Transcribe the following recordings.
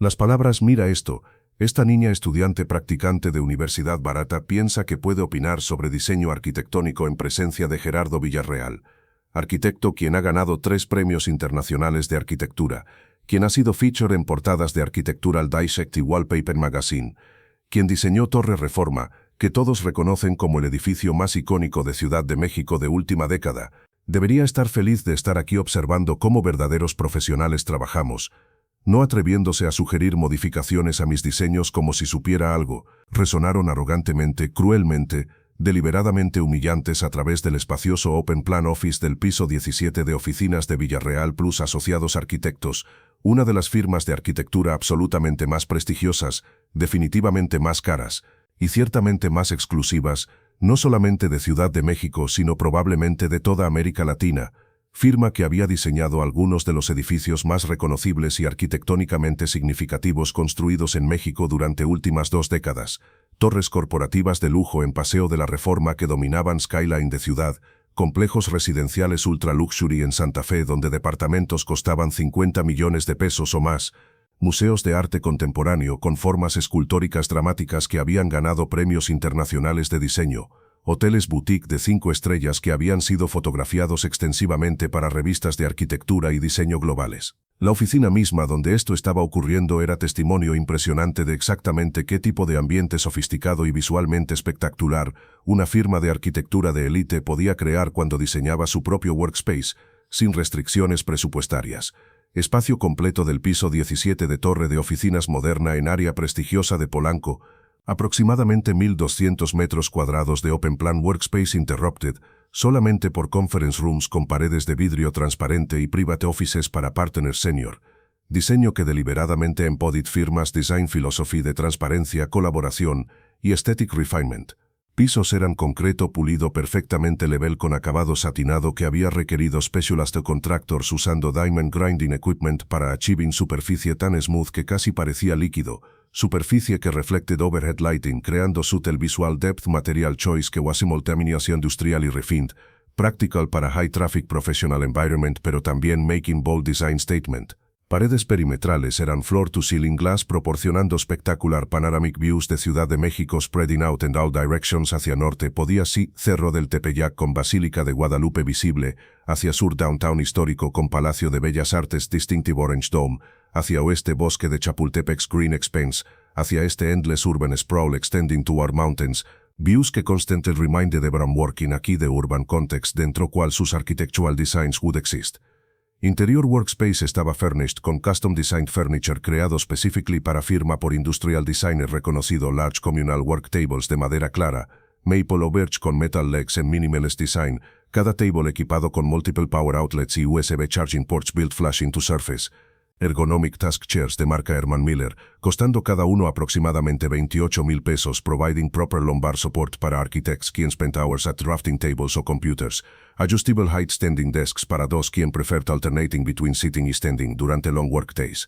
Las palabras «mira esto». Esta niña estudiante practicante de universidad barata piensa que puede opinar sobre diseño arquitectónico en presencia de Gerardo Villarreal, arquitecto quien ha ganado 3 premios internacionales de arquitectura, quien ha sido feature en portadas de Architectural Digest y Wallpaper Magazine, quien diseñó Torre Reforma, que todos reconocen como el edificio más icónico de Ciudad de México de última década. Debería estar feliz de estar aquí observando cómo verdaderos profesionales trabajamos, no atreviéndose a sugerir modificaciones a mis diseños como si supiera algo. Resonaron arrogantemente, cruelmente, deliberadamente humillantes a través del espacioso Open Plan Office del piso 17 de oficinas de Villarreal Plus Asociados Arquitectos, una de las firmas de arquitectura absolutamente más prestigiosas, definitivamente más caras, y ciertamente más exclusivas, no solamente de Ciudad de México sino probablemente de toda América Latina, firma que había diseñado algunos de los edificios más reconocibles y arquitectónicamente significativos construidos en México durante últimas 2 décadas, torres corporativas de lujo en Paseo de la Reforma que dominaban skyline de ciudad, complejos residenciales ultra luxury en Santa Fe donde departamentos costaban 50 millones de pesos o más, museos de arte contemporáneo con formas escultóricas dramáticas que habían ganado premios internacionales de diseño, hoteles boutique de 5 estrellas que habían sido fotografiados extensivamente para revistas de arquitectura y diseño globales. La oficina misma donde esto estaba ocurriendo era testimonio impresionante de exactamente qué tipo de ambiente sofisticado y visualmente espectacular una firma de arquitectura de élite podía crear cuando diseñaba su propio workspace, sin restricciones presupuestarias. Espacio completo del piso 17 de torre de oficinas moderna en área prestigiosa de Polanco, aproximadamente 1.200 metros cuadrados de Open Plan Workspace Interrupted, solamente por conference rooms con paredes de vidrio transparente y private offices para partners senior. Diseño que deliberadamente embodied firmas design philosophy de transparencia, colaboración y aesthetic refinement. Pisos eran concreto pulido perfectamente level con acabado satinado que había requerido specialized contractors usando diamond grinding equipment para achieving superficie tan smooth que casi parecía líquido, superficie que reflected overhead lighting creando subtle visual depth material choice que was simultaneously industrial y refined, practical para high traffic professional environment pero también making bold design statement. Paredes perimetrales eran floor-to-ceiling glass proporcionando spectacular panoramic views de Ciudad de México spreading out in all directions hacia norte podía sí Cerro del Tepeyac con Basílica de Guadalupe visible, hacia sur downtown histórico con Palacio de Bellas Artes distinctive Orange Dome, hacia oeste Bosque de Chapultepec's Green Expanse, hacia este endless urban sprawl extending toward mountains, views que constantly reminded everyone working aquí de urban context dentro cual sus architectural designs would exist. Interior workspace estaba furnished con custom designed furniture creado specifically para firma por industrial designer reconocido large communal work tables de madera clara, maple o birch con metal legs en minimalist design, cada table equipado con multiple power outlets y USB charging ports built flashing to surface. Ergonomic task chairs de marca Herman Miller, costando cada uno aproximadamente 28,000 pesos, providing proper lumbar support para architects quien spent hours at drafting tables o computers, adjustable height standing desks para dos quien preferred alternating between sitting y standing durante long work days.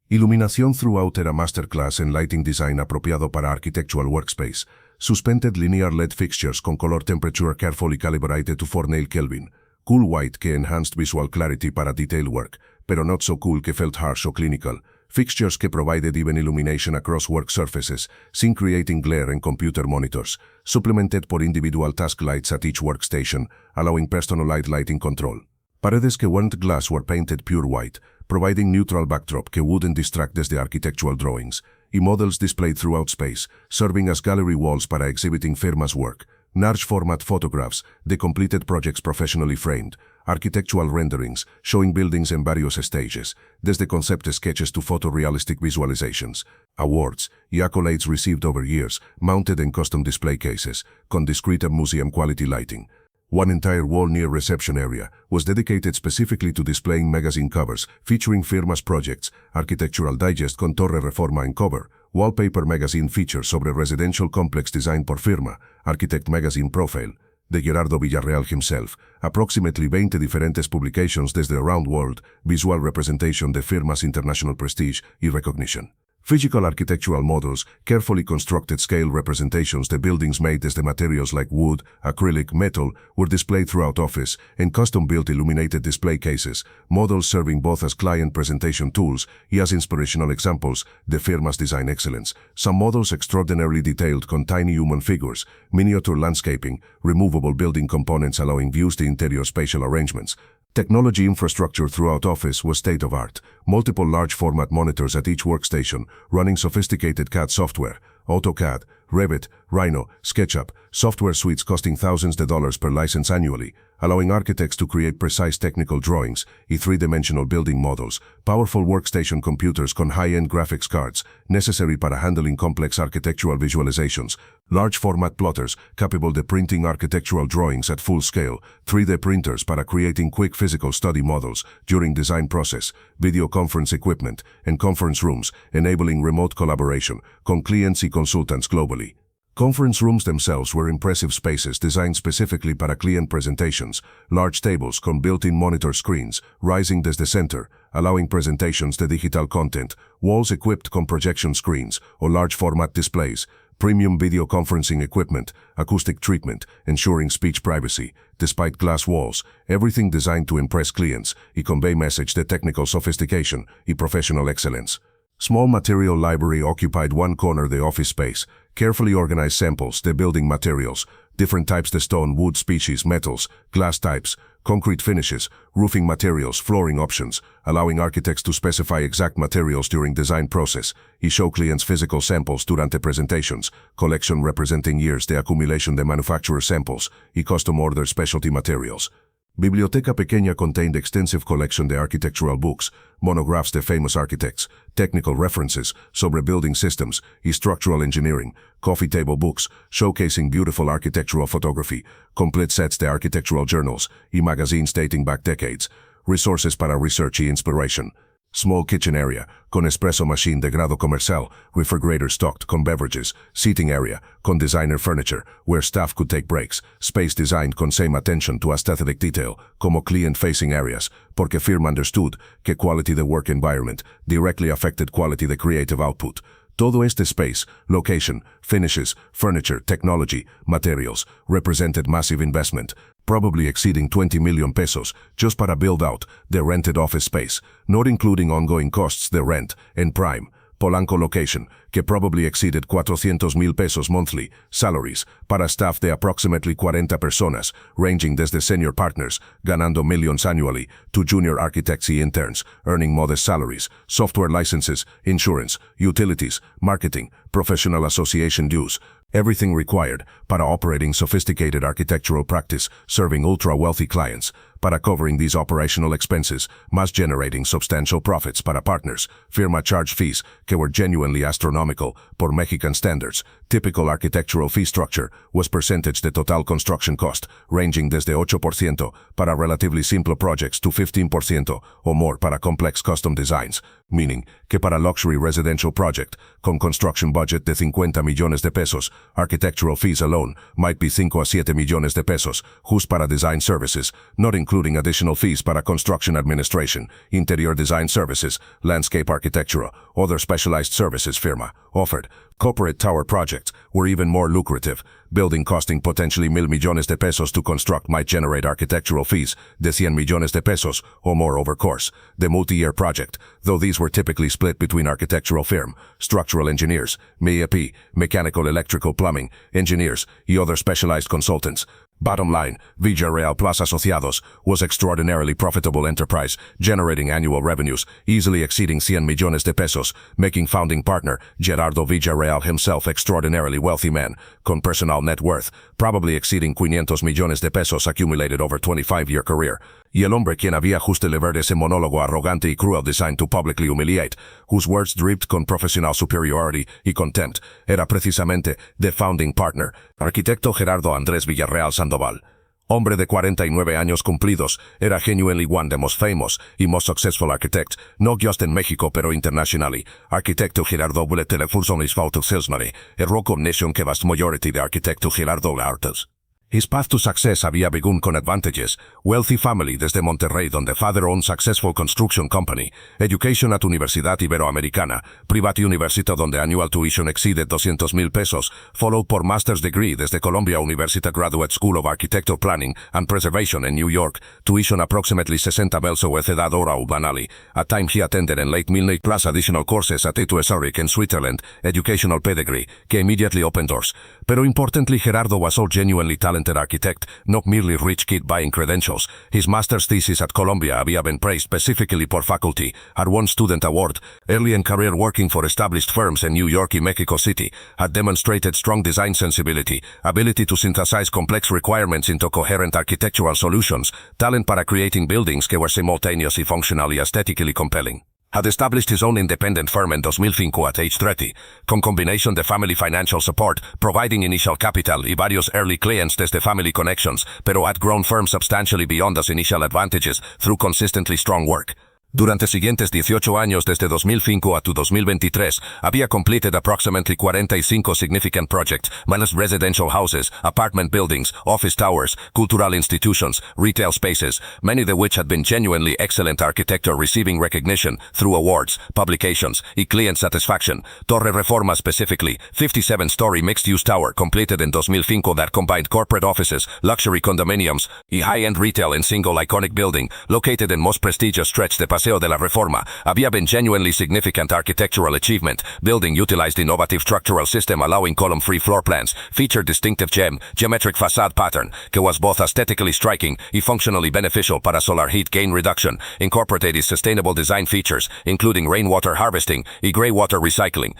Iluminación throughout era masterclass en lighting design apropiado para architectural workspace, suspended linear LED fixtures con color temperature carefully calibrated to 4 nail Kelvin, cool white que enhanced visual clarity para detail work, pero not so cool que felt harsh o clinical, fixtures que provided even illumination across work surfaces, sin creating glare en computer monitors, supplemented por individual task lights at each workstation, allowing personalized lighting control. Paredes que weren't glass were painted pure white, providing neutral backdrop que wouldn't distract desde architectural drawings, y models displayed throughout space, serving as gallery walls para exhibiting firma's work, large format photographs, de completed projects professionally framed, architectural renderings, showing buildings en varios stages, desde concept sketches to photorealistic visualizations, awards y accolades received over years, mounted in custom display cases, con discreet and museum quality lighting. One entire wall near reception area was dedicated specifically to displaying magazine covers, featuring firmas projects, Architectural Digest con Torre Reforma en cover, Wallpaper Magazine features sobre Residential Complex Design por firma, Architect Magazine Profile, de Gerardo Villarreal himself, approximately 20 diferentes publications desde Around World, visual representation de firmas International Prestige y Recognition. Physical architectural models, carefully constructed scale representations the buildings made as the materials like wood, acrylic, metal, were displayed throughout office, and custom-built illuminated display cases, models serving both as client presentation tools and as inspirational examples, the firma's design excellence. Some models extraordinarily detailed con tiny human figures, miniature landscaping, removable building components allowing views to interior spatial arrangements. Technology infrastructure throughout office was state-of-art. Multiple large-format monitors at each workstation, running sophisticated CAD software, AutoCAD, Revit, Rhino, SketchUp, software suites costing thousands of dollars per license annually, allowing architects to create precise technical drawings, three-dimensional building models, powerful workstation computers con high-end graphics cards, necessary para handling complex architectural visualizations, large-format plotters, capable de printing architectural drawings at full scale, 3D printers para creating quick physical study models during design process, video conference equipment, and conference rooms, enabling remote collaboration, con clients y consultants globally. Conference rooms themselves were impressive spaces designed specifically para client presentations, large tables con built-in monitor screens, rising desde center, allowing presentations to digital content, walls equipped con projection screens or large-format displays, premium video conferencing equipment, acoustic treatment, ensuring speech privacy, despite glass walls, everything designed to impress clients and convey message de technical sophistication and professional excellence. Small material library occupied one corner of the office space, carefully organized samples, the building materials, different types of stone, wood species, metals, glass types, concrete finishes, roofing materials, flooring options, allowing architects to specify exact materials during design process, y show clients physical samples durante presentations, collection representing years de accumulation de manufacturer samples, y custom order specialty materials. Biblioteca Pequeña contained extensive collection de architectural books, monographs de famous architects, technical references sobre building systems y structural engineering, coffee table books showcasing beautiful architectural photography, complete sets de architectural journals y magazines dating back decades, resources para research y inspiration. Small kitchen area, con espresso machine de grado comercial, refrigerator stocked con beverages, seating area, con designer furniture, where staff could take breaks, space designed con same attention to aesthetic detail, como client-facing areas, porque firma understood que quality the work environment directly affected quality the creative output. Todo este space, location, finishes, furniture, technology, materials, represented massive investment, probably exceeding 20 million pesos, just para build out the rented office space, not including ongoing costs de rent and prime. Polanco location, que probably exceeded 400,000 pesos monthly, salaries, para staff de approximately 40 personas, ranging desde senior partners, ganando millions annually, to junior architects y interns, earning modest salaries, software licenses, insurance, utilities, marketing, professional association dues, everything required para operating sophisticated architectural practice, serving ultra-wealthy clients, para covering these operational expenses, más generating substantial profits para partners, firma charge fees que were genuinely astronomical por Mexican standards. Typical architectural fee structure was percentage de total construction cost, ranging desde 8% para relatively simple projects to 15% or more para complex custom designs, meaning que para luxury residential project, con construction budget de 50 millones de pesos, architectural fees alone might be 5 a 7 millones de pesos, just para design services, not including additional fees para construction administration, interior design services, landscape architecture, other specialized services firma offered. Corporate tower projects were even more lucrative. Building costing potentially mil millones de pesos to construct might generate architectural fees de 100 millones de pesos or more over course. The multi-year project, though these were typically split between architectural firm, structural engineers, MEP, mechanical electrical plumbing, engineers, y other specialized consultants. Bottom line, Villarreal Plus Asociados was extraordinarily profitable enterprise, generating annual revenues easily exceeding 100 millones de pesos, making founding partner Gerardo Villarreal himself extraordinarily wealthy man, con personal net worth probably exceeding 500 millones de pesos accumulated over 25-year career. Y el hombre quien había just delivered ese monólogo arrogante y cruel designed to publicly humiliate, whose words dripped con professional superiority y contempt, era precisamente the founding partner, arquitecto Gerardo Andrés Villarreal Sandoval. Hombre de 49 años cumplidos, era genuinely one of the most famous y most successful architects, not just in Mexico pero internationally. Arquitecto Gerardo ville telefonsonis fotos silsnare, e recognition que vast majority de arquitecto Gerardo artes. His path to success había begun con advantages. Wealthy family desde Monterrey, donde father owned successful construction company. Education at Universidad Iberoamericana. Private university donde annual tuition exceeded 200,000 pesos. Followed por master's degree desde Columbia University Graduate School of Architecture Planning and Preservation in New York. Tuition approximately 60 belso edad hora urbanali. At time he attended in late 19 plus additional courses at Zurich in Switzerland. Educational pedigree, que immediately opened doors. Pero importantly, Gerardo was all genuinely talented architect, not merely rich kid buying credentials. His master's thesis at Columbia había been praised specifically por faculty, had won student award, early in career working for established firms in New York and Mexico City, had demonstrated strong design sensibility, ability to synthesize complex requirements into coherent architectural solutions, talent para creating buildings que were simultaneously functionally aesthetically compelling. Had established his own independent firm in 2005 at age 30, con combination de family financial support, providing initial capital y varios early clients desde family connections, pero had grown firm substantially beyond those initial advantages through consistently strong work. Durante siguientes 18 años desde 2005 a 2023, había completed approximately 45 significant projects, managed residential houses, apartment buildings, office towers, cultural institutions, retail spaces, many of which had been genuinely excellent architecture receiving recognition through awards, publications, y client satisfaction. Torre Reforma specifically, 57-story mixed-use tower completed in 2005 that combined corporate offices, luxury condominiums, y high-end retail in single iconic building, located in most prestigious stretch de Paseo de la Reforma, había been genuinely significant architectural achievement. Building utilized innovative structural system allowing column-free floor plans, featured distinctive geometric facade pattern, que was both aesthetically striking y functionally beneficial para solar heat gain reduction, incorporated sustainable design features, including rainwater harvesting y gray water recycling.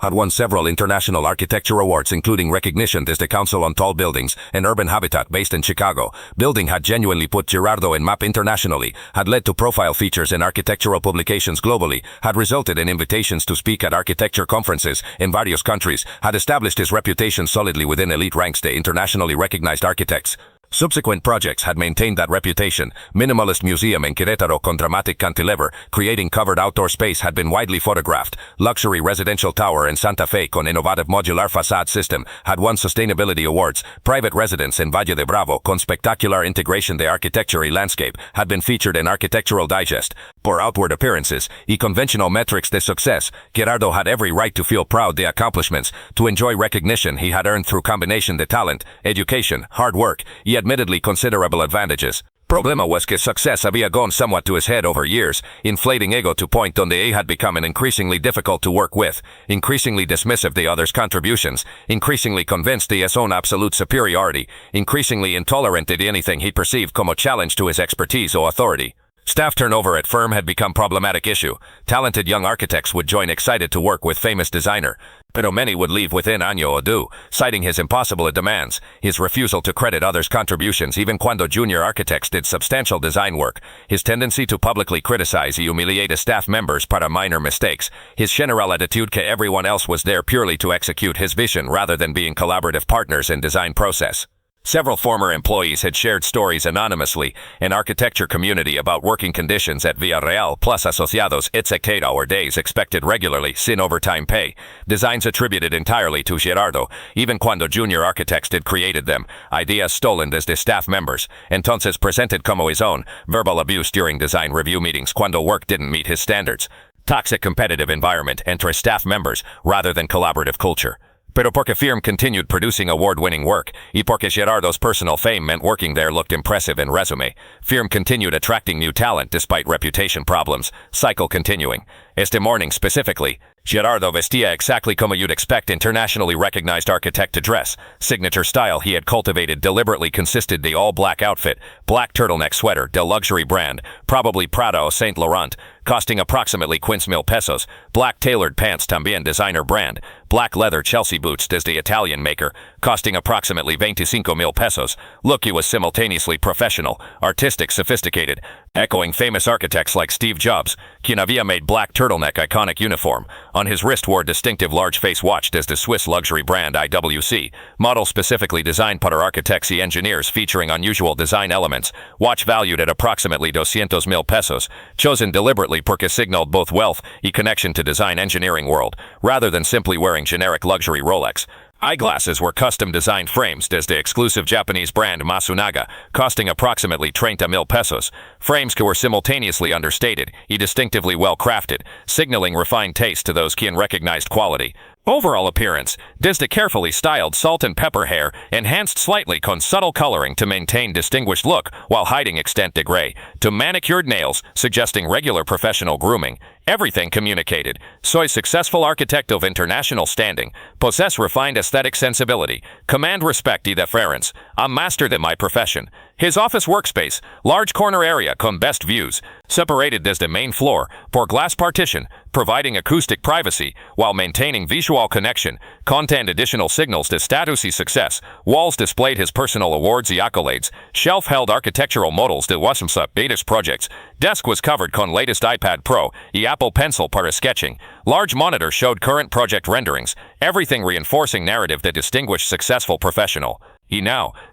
Had won several international architecture awards including recognition as the Council on Tall Buildings and Urban Habitat based in Chicago. Building had genuinely put Gerardo in map internationally, had led to profile features in architectural publications globally, had resulted in invitations to speak at architecture conferences in various countries, had established his reputation solidly within elite ranks to internationally recognized architects. Subsequent projects had maintained that reputation. Minimalist museum in Querétaro con dramatic cantilever, creating covered outdoor space had been widely photographed. Luxury residential tower in Santa Fe con innovative modular facade system had won sustainability awards. Private residence in Valle de Bravo con spectacular integration de architecture y landscape had been featured in Architectural Digest. For outward appearances y conventional metrics de success, Gerardo had every right to feel proud the accomplishments, to enjoy recognition he had earned through combination de talent, education, hard work, y admittedly considerable advantages. Problema was que success había gone somewhat to his head over years, inflating ego to point donde he had become an increasingly difficult to work with, increasingly dismissive de others' contributions, increasingly convinced de his own absolute superiority, increasingly intolerant de anything he perceived como challenge to his expertise or authority. Staff turnover at firm had become problematic issue. Talented young architects would join excited to work with famous designer, pero many would leave within año o dos, citing his impossible demands, his refusal to credit others' contributions even cuando junior architects did substantial design work, his tendency to publicly criticize y humiliate his staff members para minor mistakes, his general attitude que everyone else was there purely to execute his vision rather than being collaborative partners in design process. Several former employees had shared stories anonymously in architecture community about working conditions at Villarreal plus asociados etc. or days expected regularly sin overtime pay, designs attributed entirely to Gerardo, even cuando junior architects did created them, ideas stolen desde staff members, entonces presented como his own, verbal abuse during design review meetings cuando work didn't meet his standards, toxic competitive environment entre staff members rather than collaborative culture. Pero porque firm continued producing award-winning work, y porque Gerardo's personal fame meant working there looked impressive in resume, firm continued attracting new talent despite reputation problems, cycle continuing. Este morning specifically, Gerardo vestía exactly como you'd expect internationally recognized architect to dress. Signature style he had cultivated deliberately consisted the all-black outfit, black turtleneck sweater, de luxury brand, probably Prada or Saint Laurent, costing approximately 15,000 pesos, black tailored pants también designer brand, black leather Chelsea boots desde Italian maker, costing approximately 25,000 pesos. Look, he was simultaneously professional, artistic, sophisticated, echoing famous architects like Steve Jobs, quien había made black turtleneck iconic uniform. On his wrist wore distinctive large face watch as the Swiss luxury brand IWC, model specifically designed para architects y engineers featuring unusual design elements, watch valued at approximately 200,000 pesos, chosen deliberately porque signaled both wealth y connection to design engineering world, rather than simply wearing generic luxury Rolex. Eyeglasses were custom-designed frames desde exclusive Japanese brand Masunaga, costing approximately 30,000 pesos. Frames were simultaneously understated, yet distinctively well-crafted, signaling refined taste to those keen recognized quality. Overall appearance, desde carefully styled salt and pepper hair, enhanced slightly con subtle coloring to maintain distinguished look while hiding extent de gray, to manicured nails, suggesting regular professional grooming. Everything communicated. Soy successful architect of international standing, possess refined aesthetic sensibility, command respect y deference. I'm mastered in my profession. His office workspace, large corner area con best views, separated desde main floor por glass partition, providing acoustic privacy while maintaining visual connection, content additional signals de status y success. Walls displayed his personal awards y accolades. Shelf held architectural models de Wasamsa latest projects. Desk was covered con latest iPad Pro y Apple Pencil para sketching. Large monitor showed current project renderings, everything reinforcing narrative that distinguished successful professional.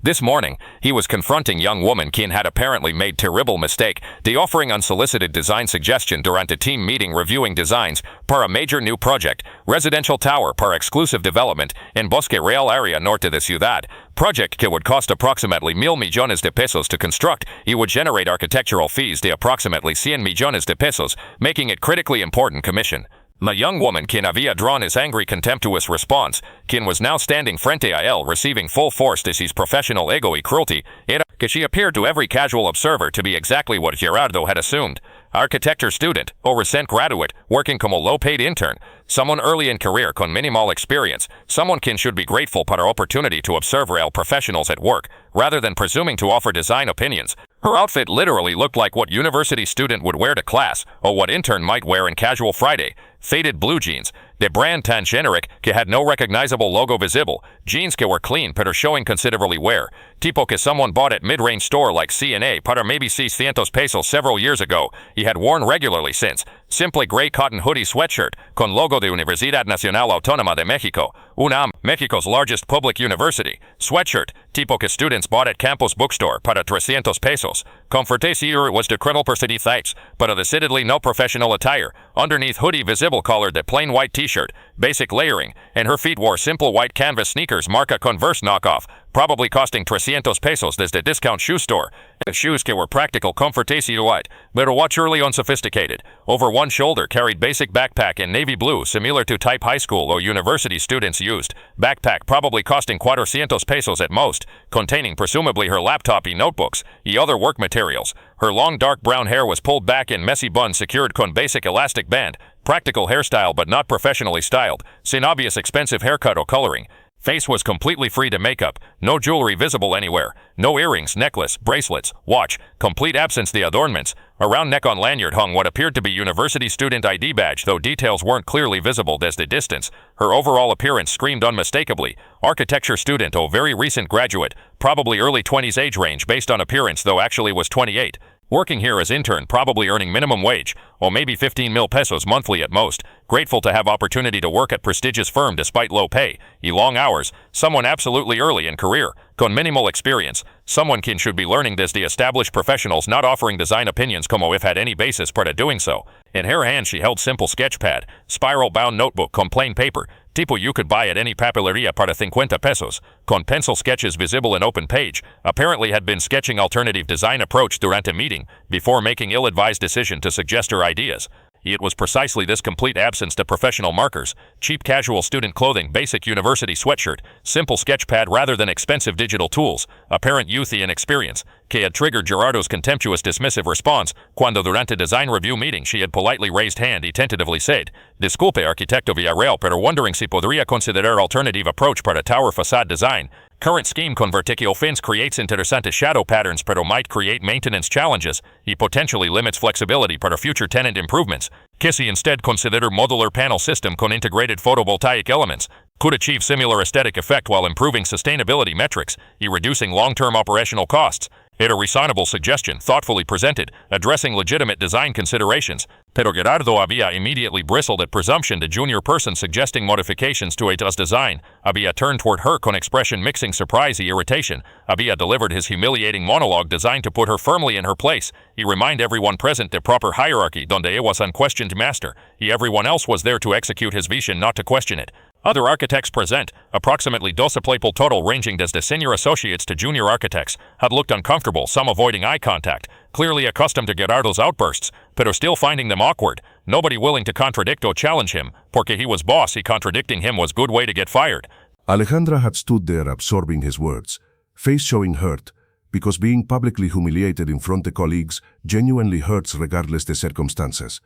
This morning, he was confronting young woman quien had apparently made terrible mistake, de offering unsolicited design suggestion durante a team meeting reviewing designs para a major new project, residential tower para exclusive development in Bosque Real area norte de ciudad. Project que would cost approximately 1,000 millones de pesos to construct, it would generate architectural fees de approximately 100 millones de pesos, making it critically important commission. The young woman quien había drawn his angry contemptuous response, quien was now standing frente a él receiving full force de his professional ego y cruelty, era que she appeared to every casual observer to be exactly what Gerardo had assumed. Architecture student, o recent graduate, working como low-paid intern, someone early in career con minimal experience, someone quien should be grateful para opportunity to observe real professionals at work, rather than presuming to offer design opinions. Her outfit literally looked like what university student would wear to class, or what intern might wear in casual Friday. Faded blue jeans, de brand tan generic que had no recognizable logo visible, jeans que were clean but are showing considerably wear, tipo que someone bought at mid-range store like C&A para maybe 600 pesos several years ago, he had worn regularly since. Simply gray cotton hoodie sweatshirt, con logo de Universidad Nacional Autónoma de México, UNAM, Mexico's largest public university. Sweatshirt, tipo que students bought at Campus Bookstore para 300 pesos. Confortecier was de credible perceditheis, but a decidedly no professional attire. Underneath hoodie visible collar de plain white t-shirt, basic layering, and her feet wore simple white canvas sneakers marca Converse knockoff, probably costing 300 pesos desde discount shoe store. The shoes que were practical confortecier white, but watcherly unsophisticated. Over one shoulder carried basic backpack in navy blue similar to type high school or university students used. Backpack probably costing 400 pesos at most, containing presumably her laptop y notebooks, y other work materials. Her long dark brown hair was pulled back in messy bun secured con basic elastic band, practical hairstyle but not professionally styled, sin obvious expensive haircut or coloring. Face was completely free to makeup, no jewelry visible anywhere, no earrings, necklace, bracelets, watch, complete absence the adornments. Around neck on lanyard hung what appeared to be university student ID badge, though details weren't clearly visible desde the distance. Her overall appearance screamed unmistakably, architecture student or very recent graduate, probably early 20s age range based on appearance though actually was 28. Working here as intern, probably earning minimum wage, or maybe 15 mil pesos monthly at most. Grateful to have opportunity to work at prestigious firm despite low pay, long hours, someone absolutely early in career, con minimal experience, someone quien should be learning desde established professionals not offering design opinions como if had any basis para doing so. In her hand she held simple sketch pad, spiral-bound notebook con plain paper, tipo you could buy at any papeleria para 50 pesos, con pencil sketches visible in open page, apparently had been sketching alternative design approach durante meeting, before making ill-advised decision to suggest her ideas. It was precisely this complete absence to professional markers, cheap casual student clothing, basic university sweatshirt, simple sketch pad rather than expensive digital tools, apparent youth and inexperience, que had triggered Gerardo's contemptuous dismissive response, cuando durante design review meeting she had politely raised hand y tentatively said, "Disculpe arquitecto Villarreal pero wondering si podría considerar alternative approach para tower facade design. Current scheme con vertical fins creates interesante shadow patterns pero might create maintenance challenges y potentially limits flexibility para future tenant improvements. Kissy instead consider modular panel system con integrated photovoltaic elements. Could achieve similar aesthetic effect while improving sustainability metrics y reducing long-term operational costs. It a reasonable suggestion, thoughtfully presented, addressing legitimate design considerations. Pero Gerardo había immediately bristled at presumption to junior person suggesting modifications to its design, había turned toward her con expression mixing surprise y irritation, había delivered his humiliating monologue designed to put her firmly in her place, he remind everyone present the proper hierarchy donde he was unquestioned master, y everyone else was there to execute his vision not to question it. Other architects present, approximately 12 people total ranging desde senior associates to junior architects, had looked uncomfortable, some avoiding eye contact, clearly accustomed to Gerardo's outbursts, pero still finding them awkward, nobody willing to contradict or challenge him, porque he was boss, he contradicting him was good way to get fired. Alejandra had stood there absorbing his words, face showing hurt, because being publicly humiliated in front of colleagues genuinely hurts regardless the circumstances,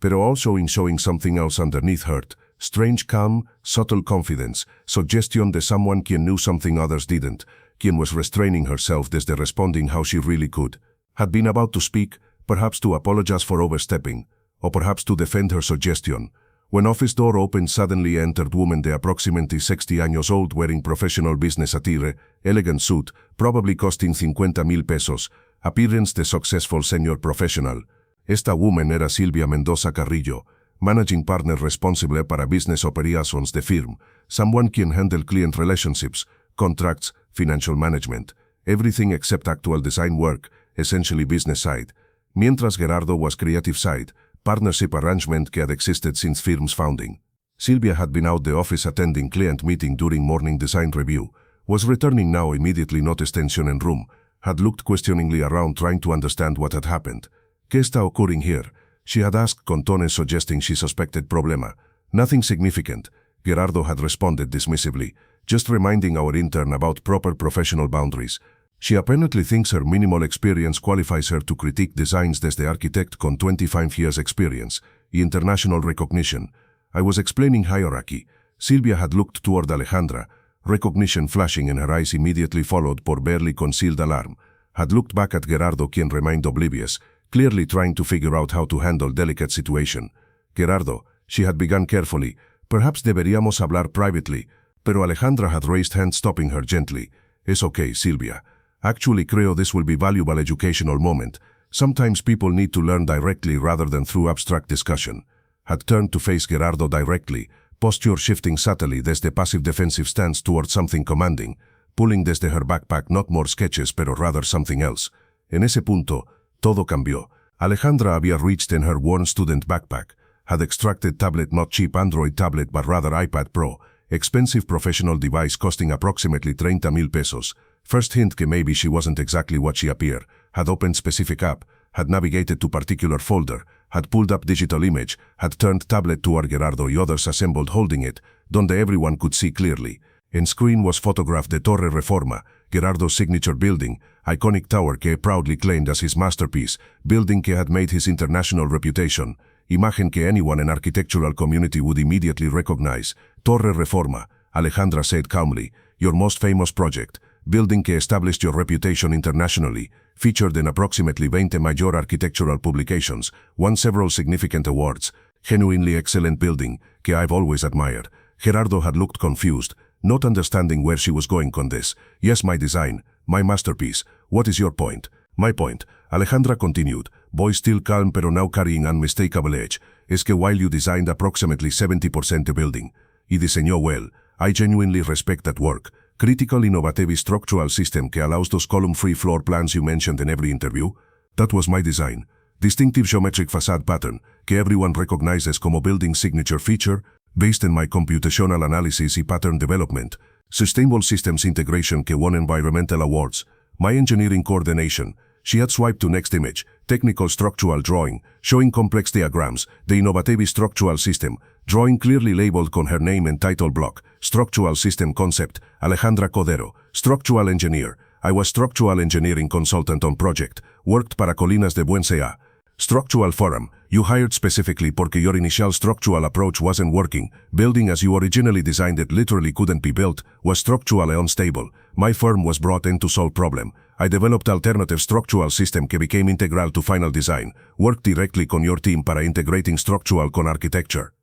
pero also in showing something else underneath hurt, strange calm, subtle confidence, suggestion de someone quien knew something others didn't, quien was restraining herself desde responding how she really could, had been about to speak, perhaps to apologize for overstepping, or perhaps to defend her suggestion, when office door opened suddenly entered woman de approximately 60 años old wearing professional business attire, elegant suit, probably costing 50,000 pesos, appearance de successful senior professional. Esta woman era Silvia Mendoza Carrillo, managing partner responsible para business operations de firm, someone quien handle client relationships, contracts, financial management, everything except actual design work, essentially business side, mientras Gerardo was creative side, partnership arrangement que had existed since firm's founding. Silvia had been out the office attending client meeting during morning design review, was returning now immediately noticed tension in room, had looked questioningly around trying to understand what had happened. ¿Qué está occurring here? She had asked con tones suggesting she suspected problema. Nothing significant, Gerardo had responded dismissively, just reminding our intern about proper professional boundaries. She apparently thinks her minimal experience qualifies her to critique designs desde architect con 25 years experience, y international recognition. I was explaining hierarchy. Silvia had looked toward Alejandra, recognition flashing in her eyes immediately followed por barely concealed alarm, had looked back at Gerardo quien remained oblivious, clearly trying to figure out how to handle delicate situation. Gerardo, she had begun carefully, perhaps deberíamos hablar privately, pero Alejandra had raised hand stopping her gently. Es okay, Silvia. Actually creo this will be valuable educational moment. Sometimes people need to learn directly rather than through abstract discussion. Had turned to face Gerardo directly, posture shifting subtly desde passive defensive stance towards something commanding, pulling desde her backpack not more sketches pero rather something else. En ese punto, todo cambió. Alejandra había reached in her worn student backpack, had extracted tablet, not cheap Android tablet but rather iPad Pro, expensive professional device costing approximately 30,000 pesos. First hint que maybe she wasn't exactly what she appeared, had opened specific app, had navigated to particular folder, had pulled up digital image, had turned tablet toward Gerardo y others assembled holding it, donde everyone could see clearly. In screen was photographed de Torre Reforma, Gerardo's signature building, iconic tower que proudly claimed as his masterpiece, building que had made his international reputation, imagen que anyone in architectural community would immediately recognize. Torre Reforma, Alejandra said calmly, your most famous project, building que established your reputation internationally, featured in approximately 20 major architectural publications, won several significant awards, genuinely excellent building, que I've always admired. Gerardo had looked confused, not understanding where she was going con this. Yes, my design, my masterpiece. What is your point? My point, Alejandra continued, voice still calm pero now carrying unmistakable edge, es que while you designed approximately 70% the building, y diseñó well, I genuinely respect that work. Critical innovative structural system que allows those column-free floor plans you mentioned in every interview. That was my design. Distinctive geometric facade pattern, que everyone recognizes como building signature feature, based in my computational analysis y pattern development. Sustainable systems integration que won environmental awards. My engineering coordination. She had swiped to next image, technical structural drawing, showing complex diagrams, the innovative structural system, drawing clearly labeled con her name and title block, structural system concept, Alejandra Codero, structural engineer. I was structural engineering consultant on project, worked para Colinas de Buen Sea. Structural forum, you hired specifically porque your initial structural approach wasn't working, building as you originally designed it literally couldn't be built, was structurally unstable. My firm was brought in to solve problem. I developed alternative structural system que became integral to final design, worked directly con your team para integrating structural con architecture.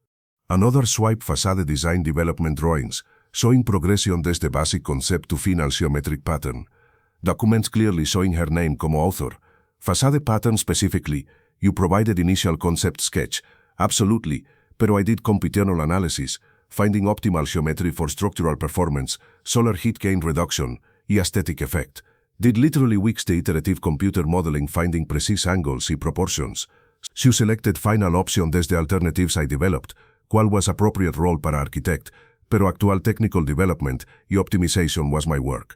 Another swipe facade design development drawings, showing progression desde basic concept to final geometric pattern. Documents clearly showing her name como author. Facade pattern specifically, you provided initial concept sketch, absolutely, pero I did computational analysis, finding optimal geometry for structural performance, solar heat gain reduction, y aesthetic effect. Did literally weeks the iterative computer modeling finding precise angles y proportions. You selected final option desde alternatives I developed, cuál was appropriate role para architect, pero actual technical development y optimization was my work.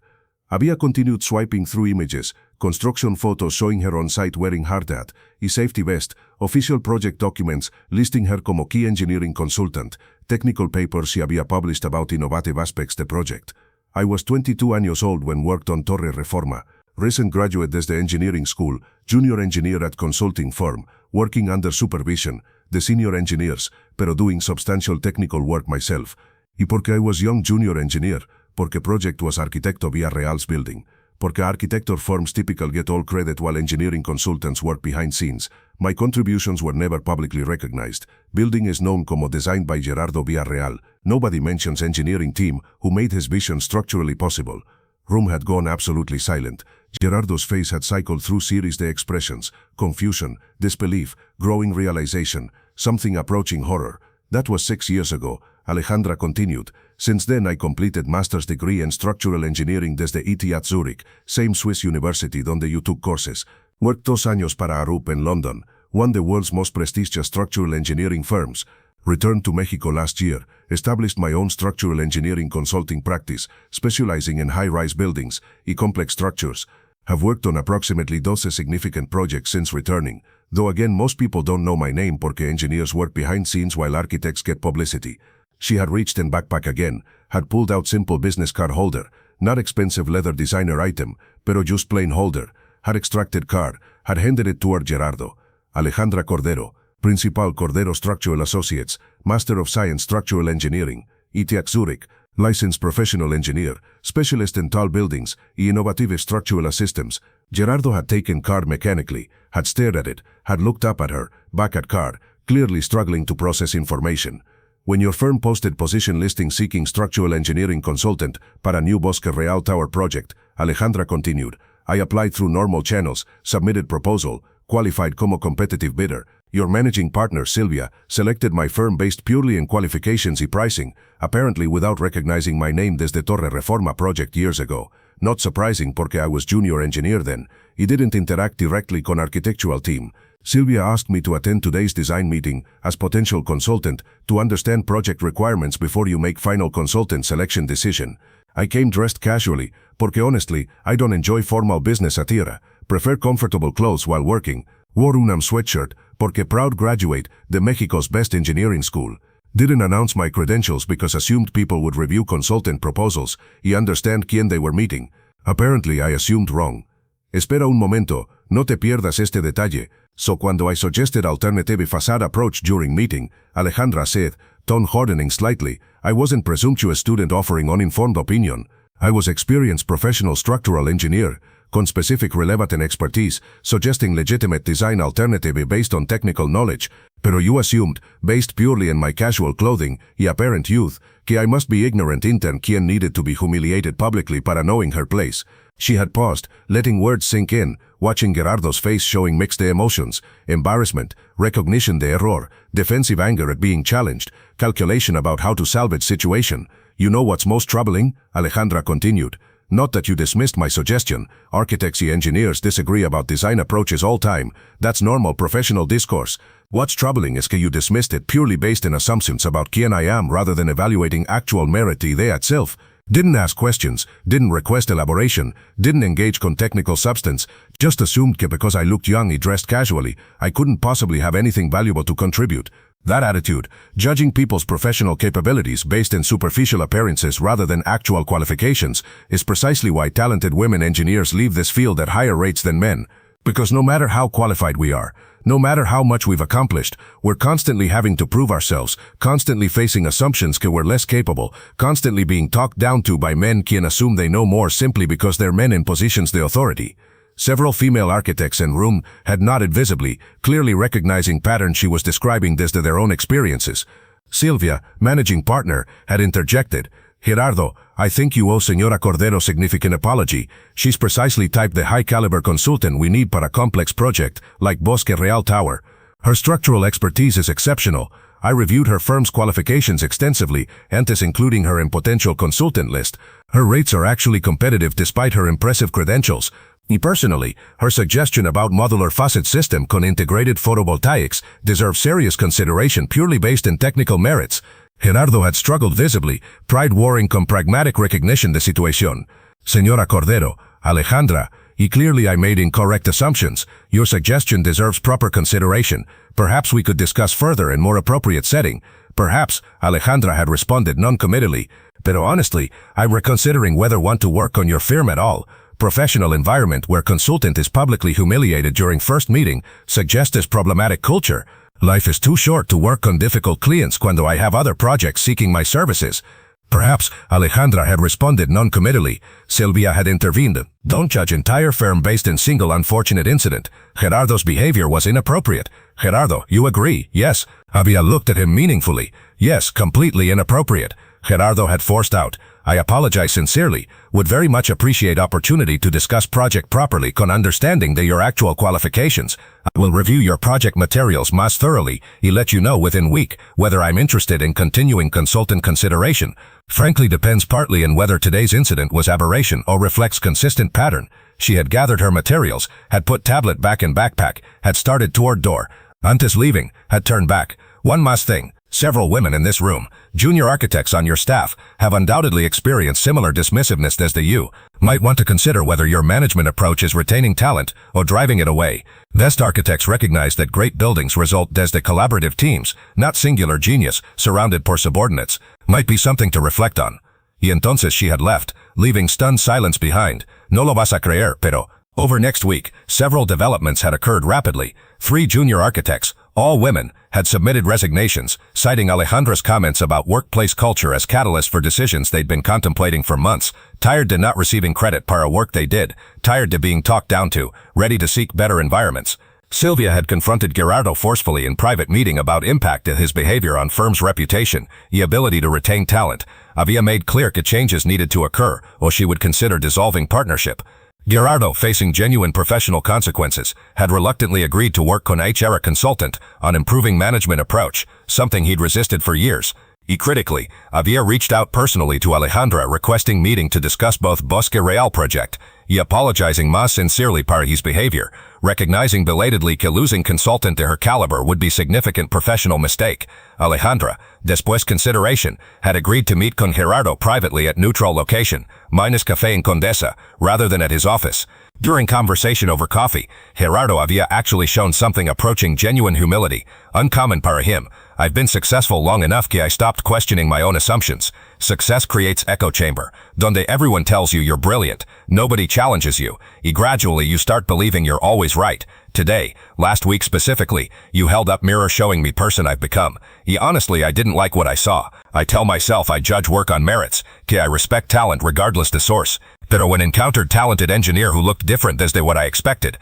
Había continued swiping through images, construction photos showing her on site wearing hard hat y safety vest, official project documents listing her como key engineering consultant, technical papers she había published about innovative aspects the project. I was 22 años old when worked on Torre Reforma, recent graduate desde engineering school, junior engineer at consulting firm, working under supervision, the senior engineers, pero doing substantial technical work myself. Y porque I was young junior engineer, porque project was Arquitecto Villarreal's building, porque architecture firms typically get all credit while engineering consultants work behind scenes, my contributions were never publicly recognized. Building is known como designed by Gerardo Villarreal. Nobody mentions engineering team who made his vision structurally possible. Room had gone absolutely silent. Gerardo's face had cycled through series de expressions, confusion, disbelief, growing realization, something approaching horror. That was 6 years ago. Alejandra continued. Since then I completed master's degree in structural engineering desde ETH at Zurich, same Swiss university donde you took courses. Worked 2 años para Arup in London, one of the world's most prestigious structural engineering firms. Returned to Mexico last year, established my own structural engineering consulting practice, specializing in high-rise buildings y complex structures. Have worked on approximately 12 significant projects since returning, though again most people don't know my name porque engineers work behind scenes while architects get publicity. She had reached in backpack again, had pulled out simple business card holder, not expensive leather designer item, pero just plain holder, had extracted card, had handed it toward Gerardo. Alejandra Cordero, Principal Cordero Structural Associates, Master of Science Structural Engineering, ETH Zurich, licensed professional engineer, specialist in tall buildings y innovative structural systems. Gerardo had taken card mechanically, had stared at it, had looked up at her, back at card, clearly struggling to process information. When your firm posted position listing seeking structural engineering consultant para new Bosque Real Tower project, Alejandra continued, I applied through normal channels, submitted proposal, qualified como competitive bidder. Your managing partner, Silvia, selected my firm based purely in qualifications y pricing, apparently without recognizing my name desde Torre Reforma project years ago. Not surprising porque I was junior engineer then. He didn't interact directly con architectural team. Silvia asked me to attend today's design meeting as potential consultant to understand project requirements before you make final consultant selection decision. I came dressed casually, porque honestly, I don't enjoy formal business attire, prefer comfortable clothes while working. Wore unam sweatshirt, porque proud graduate de Mexico's best engineering school. Didn't announce my credentials because assumed people would review consultant proposals y understand quién they were meeting. Apparently I assumed wrong. Espera un momento, no te pierdas este detalle. So cuando I suggested alternative facade approach during meeting, Alejandra said, tone hardening slightly, I wasn't presumptuous student offering uninformed opinion. I was experienced professional structural engineer, con specific relevant expertise, suggesting legitimate design alternative based on technical knowledge, pero you assumed, based purely in my casual clothing y apparent youth, que I must be ignorant intern quien needed to be humiliated publicly para knowing her place. She had paused, letting words sink in, watching Gerardo's face showing mixed emotions, embarrassment, recognition de error, defensive anger at being challenged, calculation about how to salvage situation. You know what's most troubling? Alejandra continued. Not that you dismissed my suggestion. Architects and engineers disagree about design approaches all time. That's normal professional discourse. What's troubling is that you dismissed it purely based on assumptions about quién I am rather than evaluating actual merit the idea itself. Didn't ask questions, didn't request elaboration, didn't engage con technical substance, just assumed that because I looked young and dressed casually, I couldn't possibly have anything valuable to contribute. That attitude, judging people's professional capabilities based in superficial appearances rather than actual qualifications, is precisely why talented women engineers leave this field at higher rates than men. Because no matter how qualified we are, no matter how much we've accomplished, we're constantly having to prove ourselves, constantly facing assumptions that we're less capable, constantly being talked down to by men quien assume they know more simply because they're men in positions de authority. Several female architects in room had nodded visibly, clearly recognizing patterns she was describing desde their own experiences. Silvia, managing partner, had interjected, Gerardo, I think you owe Señora Cordero significant apology. She's precisely type the high-caliber consultant we need para a complex project, like Bosque Real Tower. Her structural expertise is exceptional. I reviewed her firm's qualifications extensively, antes including her in potential consultant list. Her rates are actually competitive despite her impressive credentials. Me personally, her suggestion about modular facade system con integrated photovoltaics deserves serious consideration purely based in technical merits. Gerardo had struggled visibly, pride warring con pragmatic recognition de situación. Señora Cordero, Alejandra, y clearly I made incorrect assumptions. Your suggestion deserves proper consideration. Perhaps we could discuss further in more appropriate setting. Perhaps, Alejandra had responded non-committally. Pero honestly, I'm reconsidering whether want to work on your firm at all. Professional environment where consultant is publicly humiliated during first meeting suggests this problematic culture. Life is too short to work on difficult clients cuando I have other projects seeking my services. Perhaps Alejandra had responded non-committally. Sylvia had intervened. Don't judge entire firm based in single unfortunate incident. Gerardo's behavior was inappropriate. Gerardo, you agree? Yes. Avia looked at him meaningfully. Yes, completely inappropriate. Gerardo had forced out. I apologize sincerely. Would very much appreciate opportunity to discuss project properly con understanding de your actual qualifications. I will review your project materials más thoroughly y let you know within week whether I'm interested in continuing consultant consideration. Frankly depends partly on whether today's incident was aberration or reflects consistent pattern. She had gathered her materials, had put tablet back in backpack, had started toward door. Antes leaving, had turned back. One más thing. Several women in this room, junior architects on your staff, have undoubtedly experienced similar dismissiveness as you. Might want to consider whether your management approach is retaining talent or driving it away. Best architects recognize that great buildings result desde collaborative teams, not singular genius, surrounded por subordinates. Might be something to reflect on. Y entonces she had left, leaving stunned silence behind. No lo vas a creer, pero over next week, several developments had occurred rapidly. 3 junior architects, all women, had submitted resignations, citing Alejandra's comments about workplace culture as catalyst for decisions they'd been contemplating for months, tired to not receiving credit para work they did, tired to being talked down to, ready to seek better environments. Sylvia had confronted Gerardo forcefully in private meeting about impact of his behavior on firm's reputation, the ability to retain talent. Avia made clear that changes needed to occur, or she would consider dissolving partnership. Gerardo, facing genuine professional consequences, had reluctantly agreed to work con HR consultant on improving management approach, something he'd resisted for years. Critically, Avia reached out personally to Alejandra requesting meeting to discuss both Bosque Real project, apologizing más sincerely para his behavior, recognizing belatedly que losing consultant de her caliber would be significant professional mistake. Alejandra, después consideration, had agreed to meet con Gerardo privately at neutral location, minus café en Condesa, rather than at his office. During conversation over coffee, Gerardo había actually shown something approaching genuine humility, uncommon para him. I've been successful long enough que I stopped questioning my own assumptions. Success creates echo chamber, donde everyone tells you you're brilliant, nobody challenges you, y gradually you start believing you're always right. Today, last week specifically, you held up mirror showing me person I've become. Honestly, I didn't like what I saw. I tell myself I judge work on merits, que I respect talent regardless the source. Pero when encountered talented engineer who looked different desde what I expected,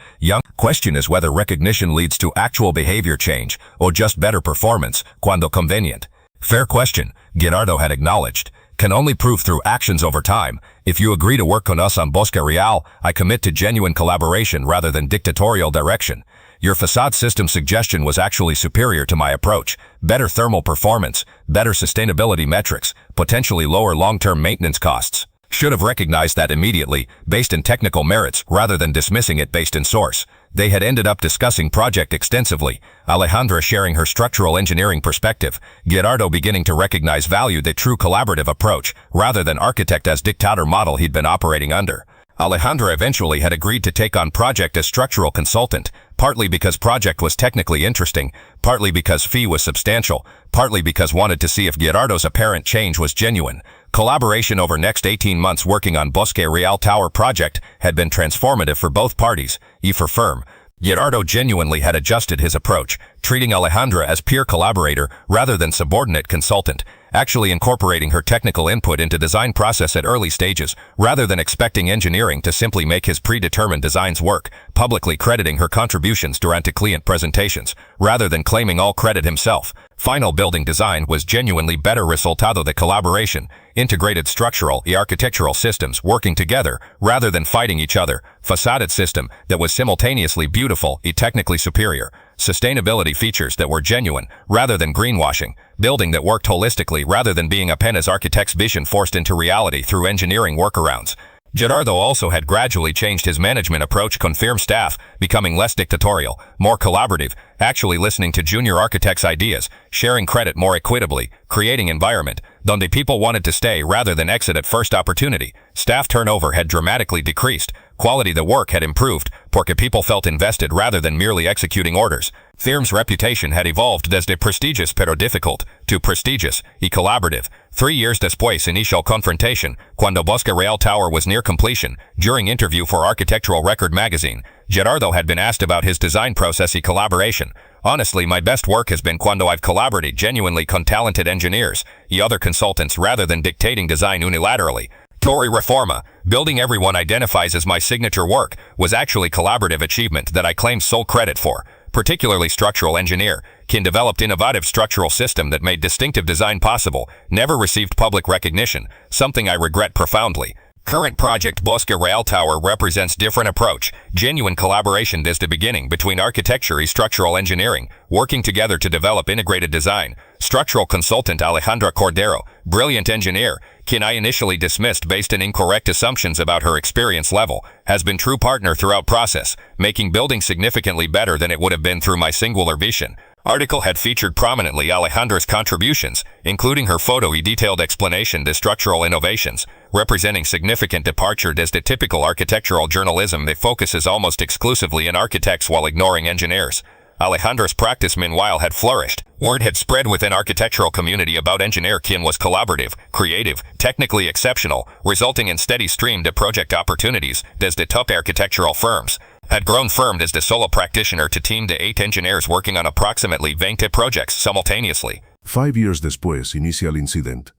question is whether recognition leads to actual behavior change or just better performance, cuando convenient. Fair question, Gerardo had acknowledged. Can only prove through actions over time. If you agree to work con us on Bosque Real, I commit to genuine collaboration rather than dictatorial direction. Your facade system suggestion was actually superior to my approach. Better thermal performance, better sustainability metrics, potentially lower long-term maintenance costs. Should have recognized that immediately, based in technical merits, rather than dismissing it based in source. They had ended up discussing project extensively, Alejandra sharing her structural engineering perspective, Gerardo beginning to recognize value the true collaborative approach, rather than architect as dictator model he'd been operating under. Alejandra eventually had agreed to take on project as structural consultant, partly because project was technically interesting, partly because fee was substantial, partly because wanted to see if Gerardo's apparent change was genuine. Collaboration over next 18 months working on Bosque Real Tower project had been transformative for both parties, for firm. Gerardo genuinely had adjusted his approach, treating Alejandra as peer collaborator rather than subordinate consultant, actually incorporating her technical input into design process at early stages, rather than expecting engineering to simply make his predetermined designs work, publicly crediting her contributions durante client presentations, rather than claiming all credit himself. Final building design was genuinely better resultado de collaboration, integrated structural and architectural systems working together rather than fighting each other, facade system that was simultaneously beautiful and technically superior, sustainability features that were genuine rather than greenwashing, building that worked holistically rather than being a pen as architect's vision forced into reality through engineering workarounds. Gerardo also had gradually changed his management approach con firm staff, becoming less dictatorial, more collaborative, actually listening to junior architects' ideas, sharing credit more equitably, creating environment donde people wanted to stay rather than exit at first opportunity. Staff turnover had dramatically decreased, quality of the work had improved, porque people felt invested rather than merely executing orders. Firm's reputation had evolved desde prestigious pero difficult to prestigious y collaborative. 3 years después initial confrontation, cuando Bosque Real Tower was near completion, during interview for Architectural Record magazine, Gerardo had been asked about his design process y collaboration. Honestly, my best work has been cuando I've collaborated genuinely con talented engineers y other consultants rather than dictating design unilaterally. Torre Reforma, building everyone identifies as my signature work, was actually collaborative achievement that I claim sole credit for. Particularly structural engineer, quien developed innovative structural system that made distinctive design possible, never received public recognition, something I regret profoundly. Current project Bosque Real Tower represents different approach, genuine collaboration desde the beginning between architecture and structural engineering, working together to develop integrated design. Structural consultant Alejandra Cordero, brilliant engineer, quien I initially dismissed based on incorrect assumptions about her experience level, has been true partner throughout process, making building significantly better than it would have been through my singular vision. Article had featured prominently Alejandra's contributions, including her photo y detailed explanation de structural innovations, representing significant departure desde typical architectural journalism that focuses almost exclusively on architects while ignoring engineers. Alejandra's practice meanwhile had flourished. Word had spread within architectural community about engineer quien was collaborative, creative, technically exceptional, resulting in steady stream de project opportunities desde top architectural firms. Had grown firm as the solo practitioner to team de 8 engineers working on approximately 20 projects simultaneously. 5 years después inicia el incident.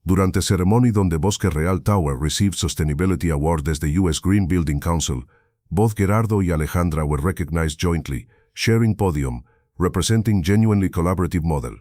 Durante ceremony donde Bosque Real Tower received Sustainability Award desde US Green Building Council, both Gerardo y Alejandra were recognized jointly, sharing podium, representing genuinely collaborative model.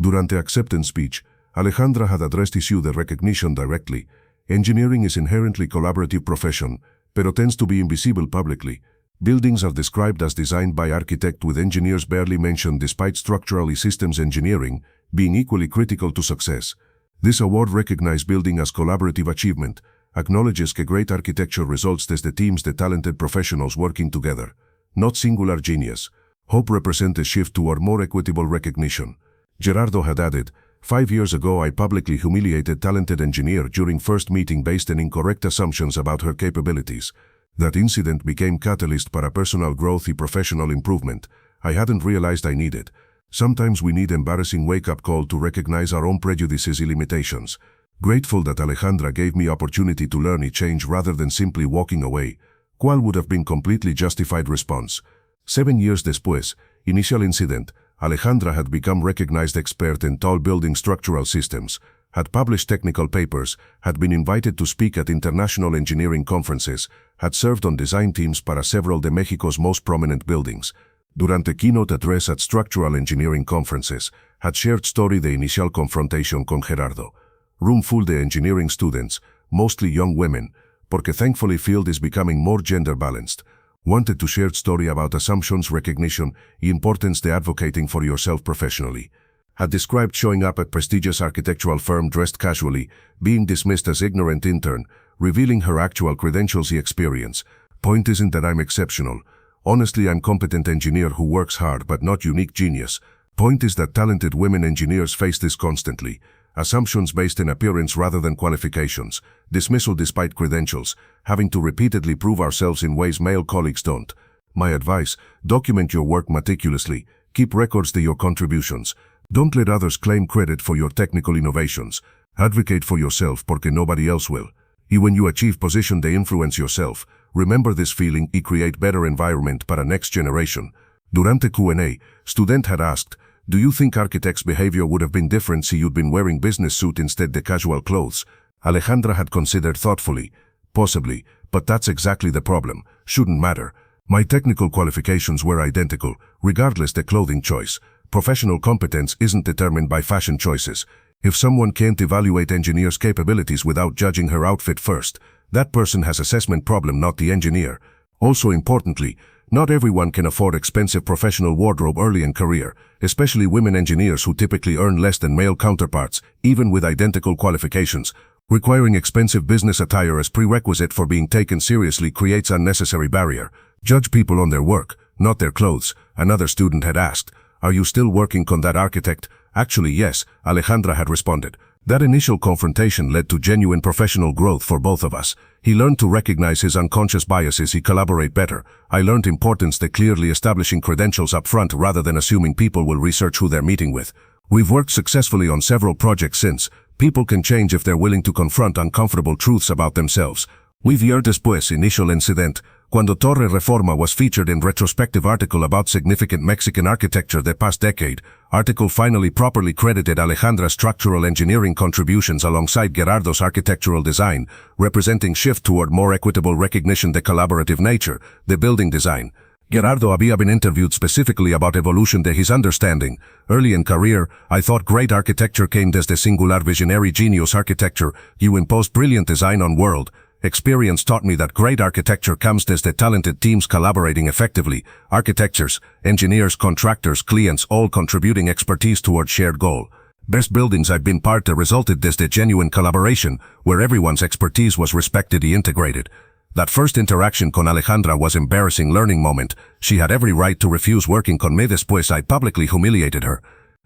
Durante acceptance speech, Alejandra had addressed issue the recognition directly. Engineering is inherently collaborative profession, pero tends to be invisible publicly. Buildings are described as designed by architect with engineers barely mentioned despite structural systems engineering being equally critical to success. This award recognizes building as collaborative achievement, acknowledges que great architecture results desde teams de talented professionals working together, not singular genius. Hope represent a shift toward more equitable recognition. Gerardo had added, 5 years ago I publicly humiliated talented engineer during first meeting based on incorrect assumptions about her capabilities. That incident became catalyst para personal growth y professional improvement. I hadn't realized I needed. Sometimes we need embarrassing wake-up call to recognize our own prejudices and limitations. Grateful that Alejandra gave me opportunity to learn and change rather than simply walking away. ¿Cuál would have been completely justified response? 7 years después, initial incident, Alejandra had become recognized expert in tall building structural systems, had published technical papers, had been invited to speak at international engineering conferences, had served on design teams para several de Mexico's most prominent buildings. Durante keynote address at structural engineering conferences, had shared story de initial confrontation con Gerardo. Room full de engineering students, mostly young women, porque thankfully field is becoming more gender balanced. Wanted to share story about assumptions, recognition, y importance de advocating for yourself professionally. Had described showing up at prestigious architectural firm dressed casually, being dismissed as ignorant intern, revealing her actual credentials and experience. Point isn't that I'm exceptional. Honestly, I'm competent engineer who works hard but not unique genius. Point is that talented women engineers face this constantly. Assumptions based in appearance rather than qualifications. Dismissal despite credentials. Having to repeatedly prove ourselves in ways male colleagues don't. My advice, document your work meticulously. Keep records of your contributions. Don't let others claim credit for your technical innovations. Advocate for yourself porque nobody else will. Y when you achieve position they influence yourself. Remember this feeling y create better environment para next generation. Durante Q&A, student had asked, do you think architects' behavior would have been different si you'd been wearing business suit instead de casual clothes? Alejandra had considered thoughtfully. Possibly, but that's exactly the problem. Shouldn't matter. My technical qualifications were identical, regardless the clothing choice. Professional competence isn't determined by fashion choices. If someone can't evaluate engineers' capabilities without judging her outfit first, that person has assessment problem, not the engineer. Also importantly, not everyone can afford expensive professional wardrobe early in career, especially women engineers who typically earn less than male counterparts, even with identical qualifications. Requiring expensive business attire as prerequisite for being taken seriously creates unnecessary barrier. Judge people on their work, not their clothes. Another student had asked, "Are you still working on that architect?" "Actually, yes," Alejandra had responded. That initial confrontation led to genuine professional growth for both of us. He learned to recognize his unconscious biases. He collaborate better. I learned importance that clearly establishing credentials up front rather than assuming people will research who they're meeting with. We've worked successfully on several projects since. People can change if they're willing to confront uncomfortable truths about themselves. We've year después initial incident. Cuando Torre Reforma was featured in retrospective article about significant Mexican architecture the past decade, article finally properly credited Alejandra's structural engineering contributions alongside Gerardo's architectural design, representing shift toward more equitable recognition the collaborative nature, the building design. Gerardo había been interviewed specifically about evolution de his understanding. Early in career, I thought great architecture came desde singular visionary genius architecture. You imposed brilliant design on world. Experience taught me that great architecture comes desde talented teams collaborating effectively, architects, engineers, contractors, clients, all contributing expertise toward shared goal. Best buildings I've been part of resulted desde genuine collaboration, where everyone's expertise was respected and integrated. That first interaction con Alejandra was embarrassing learning moment. She had every right to refuse working con me después I publicly humiliated her.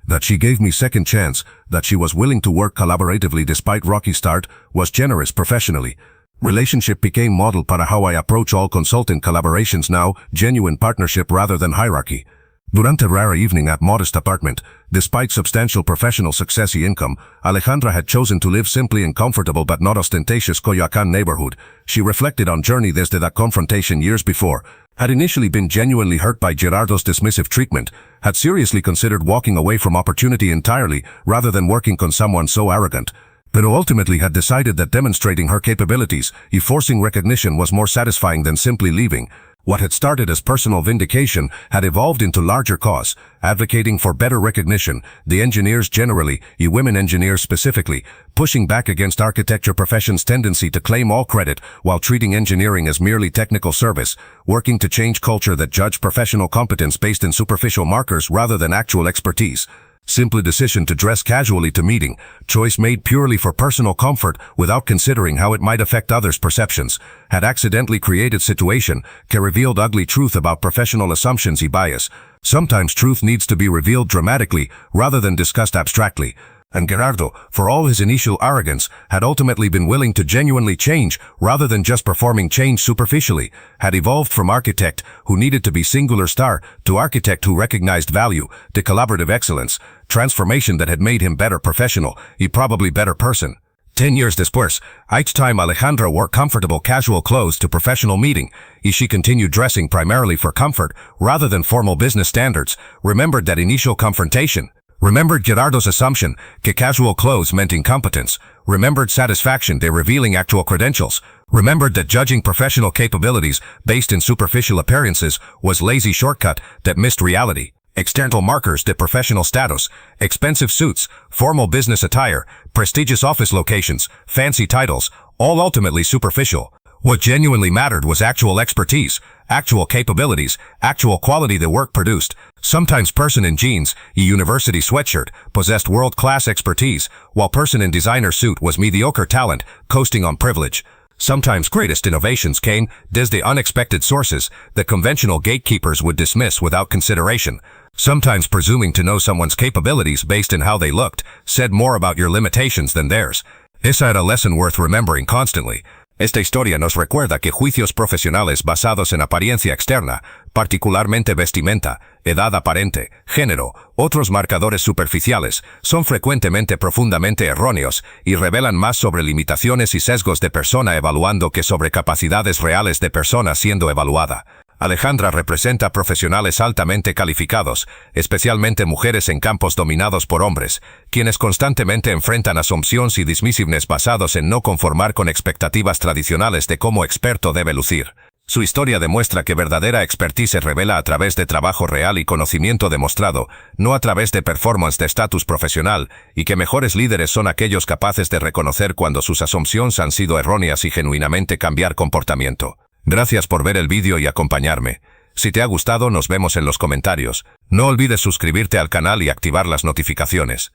That she gave me second chance, that she was willing to work collaboratively despite rocky start, was generous professionally. Relationship became model para how I approach all consultant collaborations now, genuine partnership rather than hierarchy. Durante rare evening at modest apartment, despite substantial professional success and income, Alejandra had chosen to live simply and comfortable but not ostentatious Coyoacán neighborhood. She reflected on journey desde that confrontation years before, had initially been genuinely hurt by Gerardo's dismissive treatment, had seriously considered walking away from opportunity entirely rather than working con someone so arrogant. But ultimately had decided that demonstrating her capabilities, forcing recognition was more satisfying than simply leaving. What had started as personal vindication had evolved into larger cause, advocating for better recognition, the engineers generally, women engineers specifically, pushing back against architecture profession's tendency to claim all credit while treating engineering as merely technical service, working to change culture that judge professional competence based in superficial markers rather than actual expertise. Simple decision to dress casually to meeting, choice made purely for personal comfort without considering how it might affect others' perceptions, had accidentally created situation, revealed ugly truth about professional assumptions and bias. Sometimes truth needs to be revealed dramatically rather than discussed abstractly. And Gerardo, for all his initial arrogance, had ultimately been willing to genuinely change rather than just performing change superficially, had evolved from architect who needed to be singular star to architect who recognized value, to collaborative excellence, transformation that had made him better professional, probably better person. 10 years después, each time Alejandra wore comfortable casual clothes to professional meeting, she continued dressing primarily for comfort rather than formal business standards, remembered that initial confrontation, remembered Gerardo's assumption que casual clothes meant incompetence, remembered satisfaction de revealing actual credentials, remembered that judging professional capabilities based in superficial appearances was lazy shortcut that missed reality. External markers de professional status, expensive suits, formal business attire, prestigious office locations, fancy titles, all ultimately superficial. What genuinely mattered was actual expertise, actual capabilities, actual quality the work produced. Sometimes person in jeans, university sweatshirt, possessed world-class expertise, while person in designer suit was mediocre talent, coasting on privilege. Sometimes greatest innovations came desde unexpected sources that conventional gatekeepers would dismiss without consideration. Sometimes presuming to know someone's capabilities based on how they looked said more about your limitations than theirs. Esa era a lesson worth remembering constantly. Esta historia nos recuerda que juicios profesionales basados en apariencia externa, particularmente vestimenta, edad aparente, género, otros marcadores superficiales, son frecuentemente profundamente erróneos y revelan más sobre limitaciones y sesgos de persona evaluando que sobre capacidades reales de persona siendo evaluada. Alejandra representa profesionales altamente calificados, especialmente mujeres en campos dominados por hombres, quienes constantemente enfrentan asunciones y dismissiveness basados en no conformar con expectativas tradicionales de cómo experto debe lucir. Su historia demuestra que verdadera expertise se revela a través de trabajo real y conocimiento demostrado, no a través de performance de estatus profesional, y que mejores líderes son aquellos capaces de reconocer cuando sus asunciones han sido erróneas y genuinamente cambiar comportamiento. Gracias por ver el vídeo y acompañarme. Si te ha gustado, nos vemos en los comentarios. No olvides suscribirte al canal y activar las notificaciones.